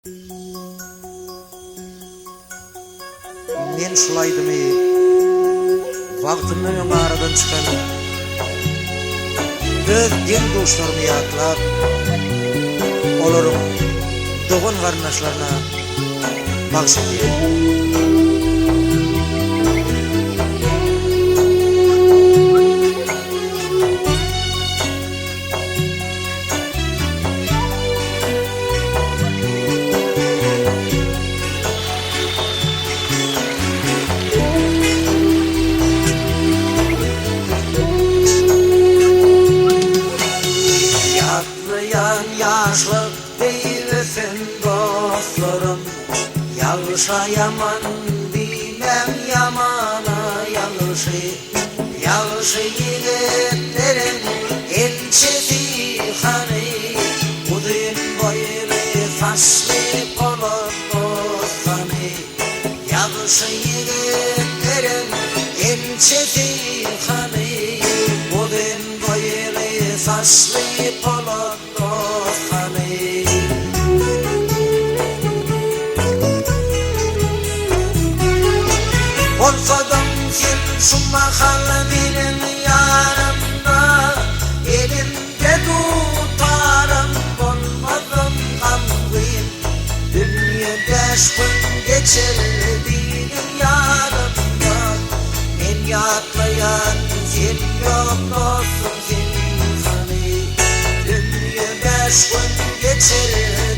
Men şulaydymy? Wagtymdan öň aradan çykan öz den dostlarymy ýatlap, olaryň dogan garnaşlaryna bagşyp yaşlık değilsin dostlarım, yalışa yaman bilmem yamana yalışı. Yalışı yiğitlerin elçisi hani, budun boylu saçlı polat dostani. Yalışı yiğitlerin elçisi hani, budun boylu saçlı polat dostani. Olsadım sen şu mahallenin yanımda, elimde tutarım, olmadım gamgın. Dünya 5 gün geçirdiğin yanımda, men yatlayan sen yok dostum sen hani. Dünya 5 gün geçirir